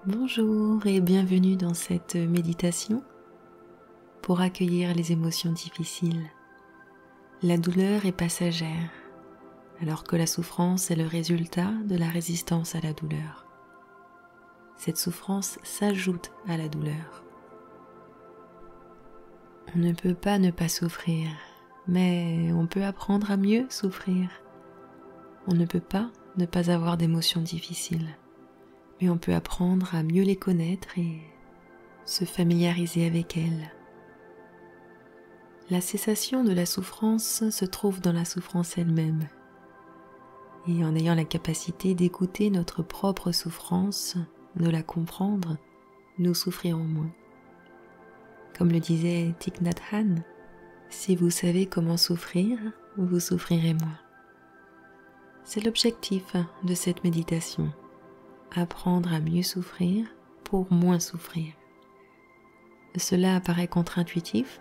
Bonjour et bienvenue dans cette méditation pour accueillir les émotions difficiles. La douleur est passagère, alors que la souffrance est le résultat de la résistance à la douleur. Cette souffrance s'ajoute à la douleur. On ne peut pas ne pas souffrir, mais on peut apprendre à mieux souffrir. On ne peut pas ne pas avoir d'émotions difficiles, mais on peut apprendre à mieux les connaître et se familiariser avec elles. La cessation de la souffrance se trouve dans la souffrance elle-même. Et en ayant la capacité d'écouter notre propre souffrance, de la comprendre, nous souffrirons moins. Comme le disait Thich Nhat Hanh, si vous savez comment souffrir, vous souffrirez moins. C'est l'objectif de cette méditation, apprendre à mieux souffrir pour moins souffrir. Cela paraît contre-intuitif,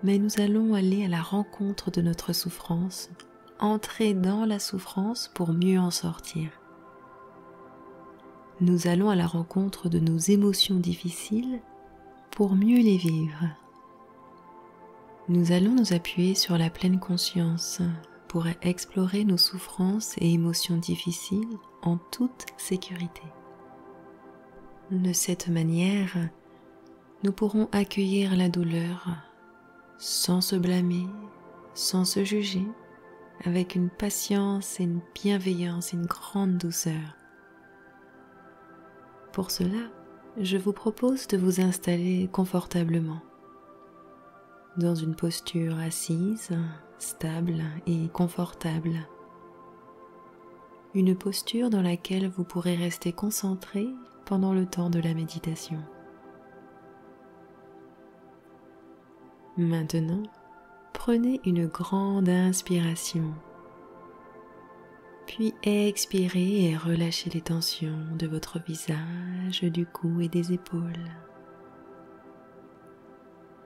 mais nous allons aller à la rencontre de notre souffrance, entrer dans la souffrance pour mieux en sortir. Nous allons à la rencontre de nos émotions difficiles pour mieux les vivre. Nous allons nous appuyer sur la pleine conscience pour explorer nos souffrances et émotions difficiles en toute sécurité. De cette manière, nous pourrons accueillir la douleur sans se blâmer, sans se juger, avec une patience et une bienveillance et une grande douceur. Pour cela, je vous propose de vous installer confortablement, dans une posture assise, stable et confortable. Une posture dans laquelle vous pourrez rester concentré pendant le temps de la méditation. Maintenant, prenez une grande inspiration, puis expirez et relâchez les tensions de votre visage, du cou et des épaules.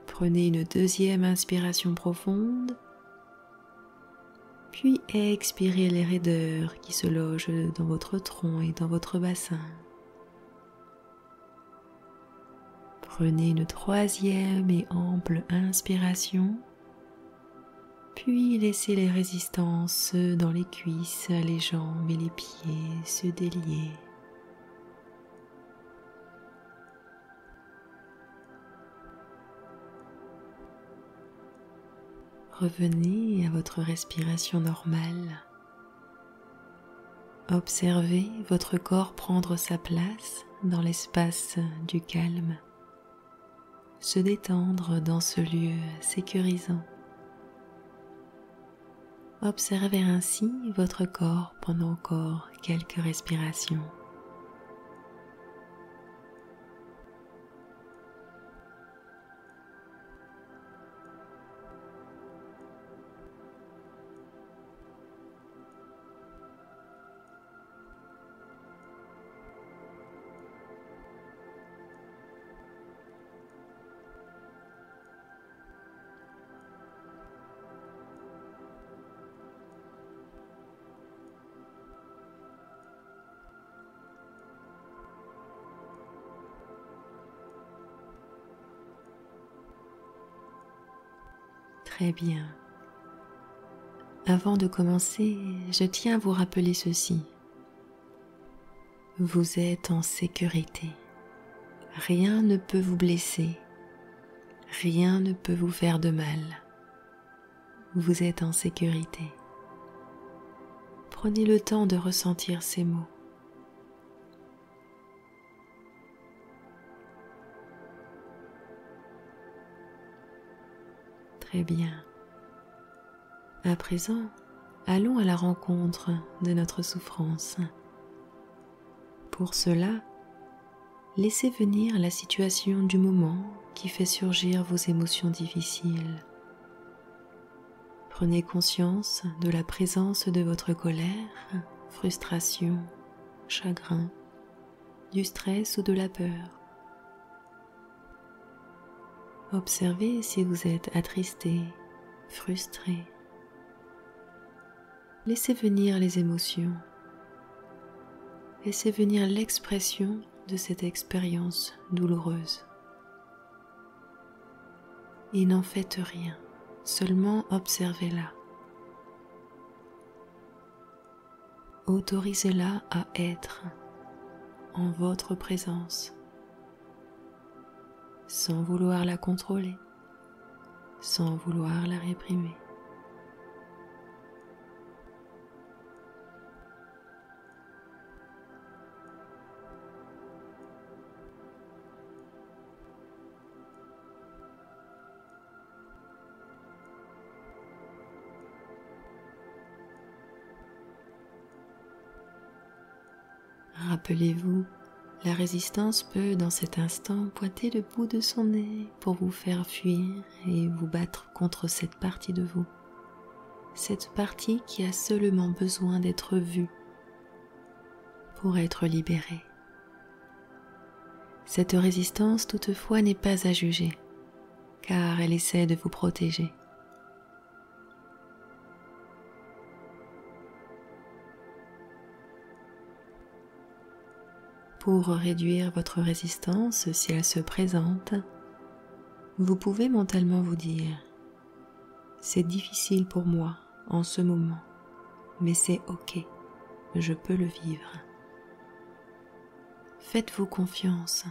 Prenez une deuxième inspiration profonde, puis expirez les raideurs qui se logent dans votre tronc et dans votre bassin. Prenez une troisième et ample inspiration, puis laissez les résistances dans les cuisses, les jambes et les pieds se délier. Revenez à votre respiration normale. Observez votre corps prendre sa place dans l'espace du calme, se détendre dans ce lieu sécurisant. Observez ainsi votre corps pendant encore quelques respirations. Très bien. Avant de commencer, je tiens à vous rappeler ceci. Vous êtes en sécurité. Rien ne peut vous blesser. Rien ne peut vous faire de mal. Vous êtes en sécurité. Prenez le temps de ressentir ces mots. Très bien. À présent, allons à la rencontre de notre souffrance. Pour cela, laissez venir la situation du moment qui fait surgir vos émotions difficiles. Prenez conscience de la présence de votre colère, frustration, chagrin, du stress ou de la peur. Observez si vous êtes attristé, frustré. Laissez venir les émotions. Laissez venir l'expression de cette expérience douloureuse. Et n'en faites rien, seulement observez-la. Autorisez-la à être en votre présence, sans vouloir la contrôler, sans vouloir la réprimer. Rappelez-vous, la résistance peut dans cet instant pointer le bout de son nez pour vous faire fuir et vous battre contre cette partie de vous. Cette partie qui a seulement besoin d'être vue pour être libérée. Cette résistance toutefois n'est pas à juger, car elle essaie de vous protéger. Pour réduire votre résistance, si elle se présente, vous pouvez mentalement vous dire « C'est difficile pour moi en ce moment, mais c'est ok, je peux le vivre. » Faites-vous confiance.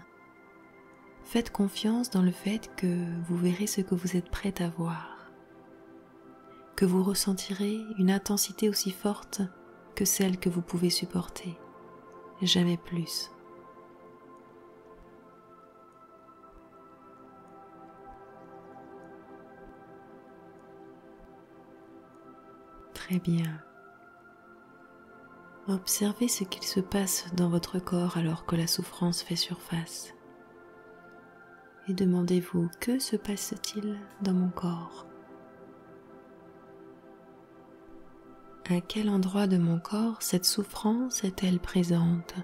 Faites confiance dans le fait que vous verrez ce que vous êtes prêt à voir, que vous ressentirez une intensité aussi forte que celle que vous pouvez supporter, jamais plus. Très bien. Observez ce qu'il se passe dans votre corps alors que la souffrance fait surface. Et demandez-vous, que se passe-t-il dans mon corps? À quel endroit de mon corps cette souffrance est-elle présente?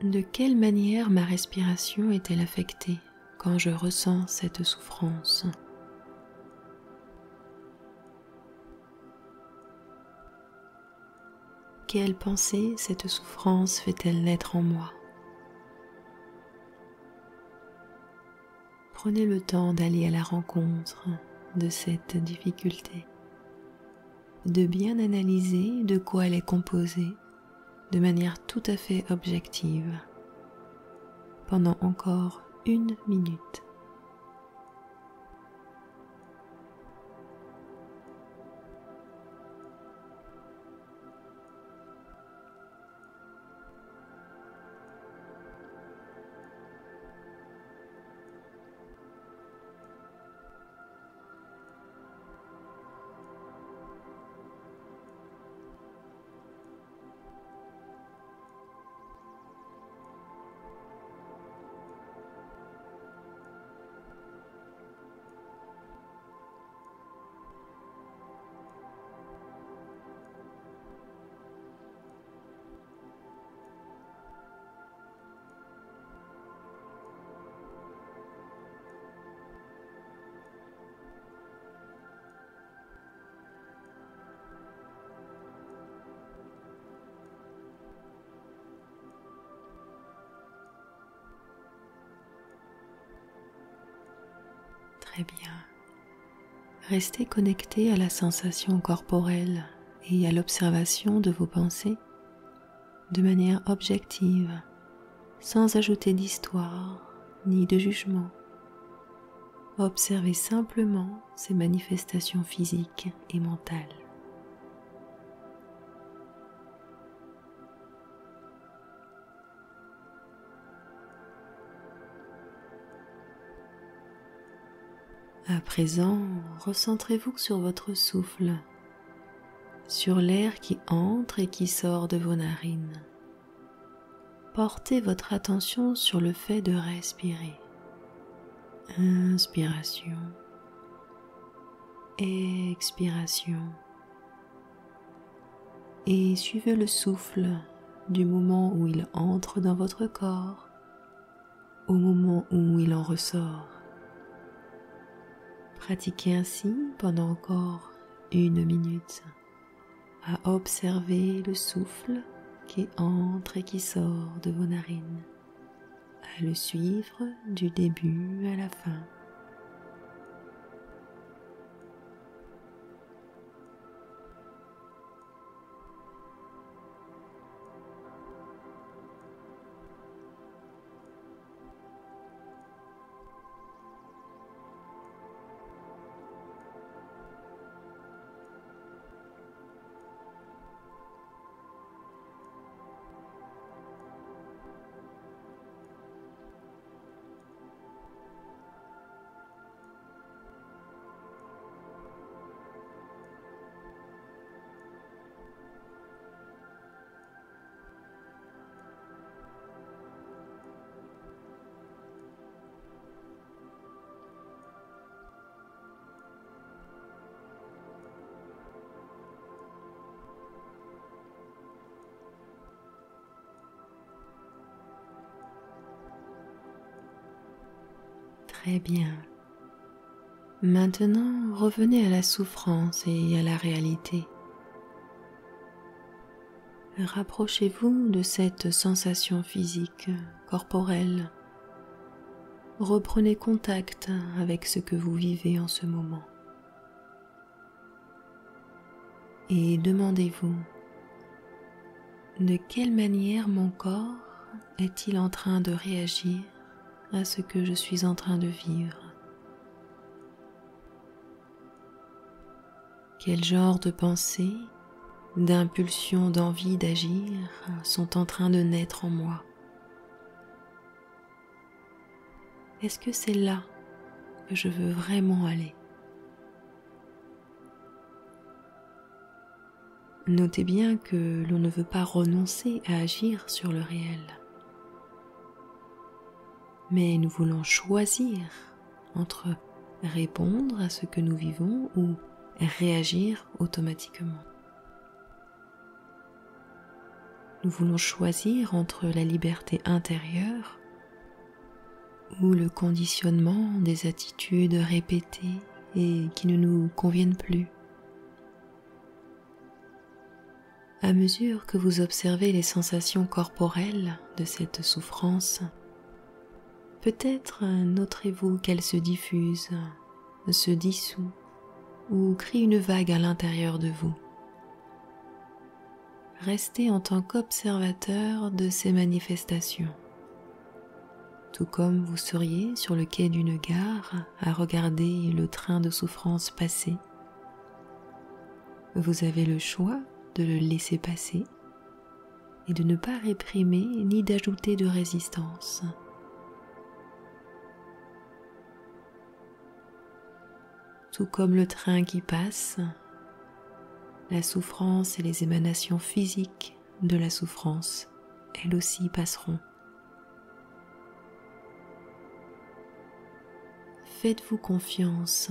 De quelle manière ma respiration est-elle affectée quand je ressens cette souffrance? Quelle pensée cette souffrance fait-elle naître en moi? Prenez le temps d'aller à la rencontre de cette difficulté, de bien analyser de quoi elle est composée de manière tout à fait objective, pendant encore 1 minute. Très bien. Restez connecté à la sensation corporelle et à l'observation de vos pensées de manière objective, sans ajouter d'histoire ni de jugement. Observez simplement ces manifestations physiques et mentales. À présent, recentrez-vous sur votre souffle, sur l'air qui entre et qui sort de vos narines. Portez votre attention sur le fait de respirer. Inspiration, expiration. Et suivez le souffle du moment où il entre dans votre corps au moment où il en ressort. Pratiquez ainsi pendant encore 1 minute à observer le souffle qui entre et qui sort de vos narines, à le suivre du début à la fin. Très bien. Maintenant, revenez à la souffrance et à la réalité. Rapprochez-vous de cette sensation physique, corporelle. Reprenez contact avec ce que vous vivez en ce moment. Et demandez-vous, de quelle manière mon corps est-il en train de réagir à ce que je suis en train de vivre? Quel genre de pensées, d'impulsions, d'envie d'agir sont en train de naître en moi? Est-ce que c'est là que je veux vraiment aller? Notez bien que l'on ne veut pas renoncer à agir sur le réel, mais nous voulons choisir entre répondre à ce que nous vivons ou réagir automatiquement. Nous voulons choisir entre la liberté intérieure ou le conditionnement des attitudes répétées et qui ne nous conviennent plus. À mesure que vous observez les sensations corporelles de cette souffrance, peut-être noterez-vous qu'elle se diffuse, se dissout ou crée une vague à l'intérieur de vous. Restez en tant qu'observateur de ces manifestations, tout comme vous seriez sur le quai d'une gare à regarder le train de souffrance passer. Vous avez le choix de le laisser passer et de ne pas réprimer ni d'ajouter de résistance. Tout comme le train qui passe, la souffrance et les émanations physiques de la souffrance, elles aussi passeront. Faites-vous confiance,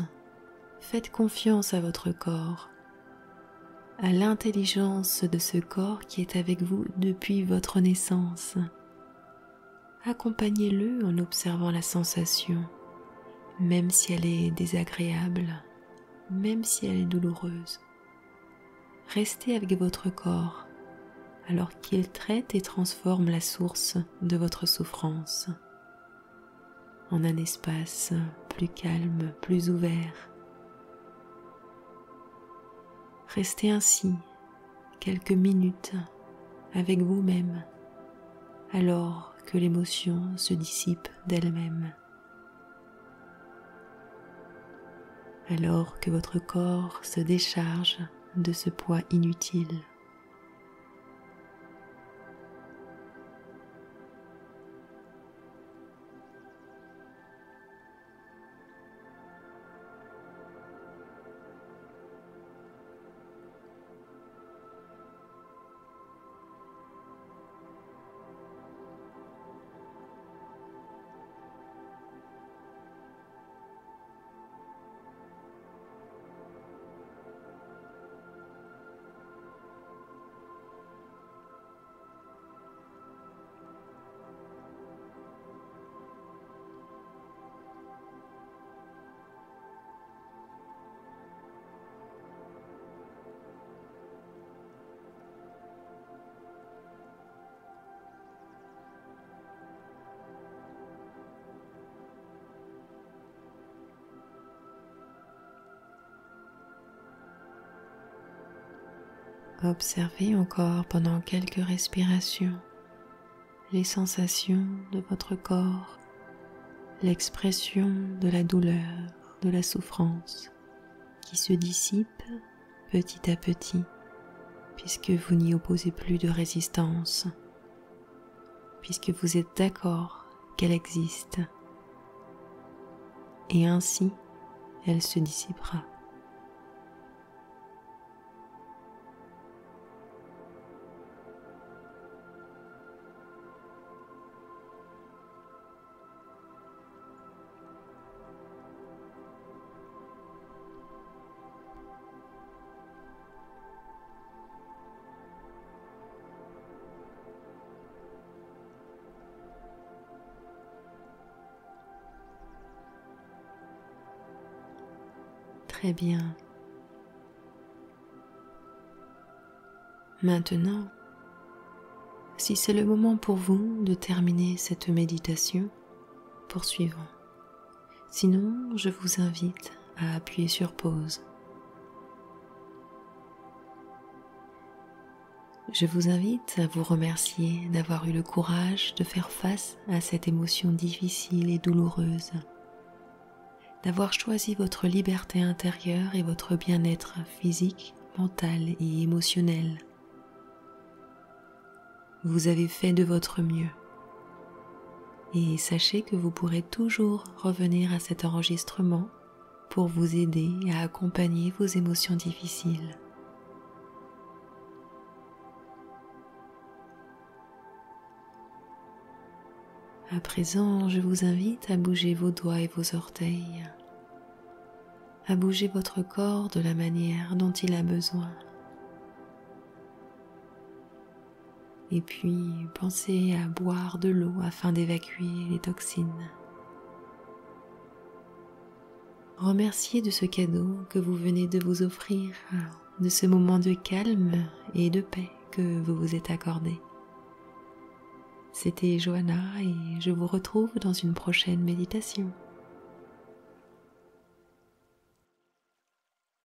faites confiance à votre corps, à l'intelligence de ce corps qui est avec vous depuis votre naissance. Accompagnez-le en observant la sensation, même si elle est désagréable, même si elle est douloureuse. Restez avec votre corps alors qu'il traite et transforme la source de votre souffrance en un espace plus calme, plus ouvert. Restez ainsi quelques minutes avec vous-même alors que l'émotion se dissipe d'elle-même, alors que votre corps se décharge de ce poids inutile. Observez encore pendant quelques respirations les sensations de votre corps, l'expression de la douleur, de la souffrance qui se dissipe petit à petit puisque vous n'y opposez plus de résistance, puisque vous êtes d'accord qu'elle existe et ainsi elle se dissipera. Très bien. Maintenant, si c'est le moment pour vous de terminer cette méditation, poursuivons. Sinon, je vous invite à appuyer sur pause. Je vous invite à vous remercier d'avoir eu le courage de faire face à cette émotion difficile et douloureuse, d'avoir choisi votre liberté intérieure et votre bien-être physique, mental et émotionnel. Vous avez fait de votre mieux. Et sachez que vous pourrez toujours revenir à cet enregistrement pour vous aider à accompagner vos émotions difficiles. À présent, je vous invite à bouger vos doigts et vos orteils, à bouger votre corps de la manière dont il a besoin. Et puis, pensez à boire de l'eau afin d'évacuer les toxines. Remerciez de ce cadeau que vous venez de vous offrir, de ce moment de calme et de paix que vous vous êtes accordé. C'était Johanna et je vous retrouve dans une prochaine méditation.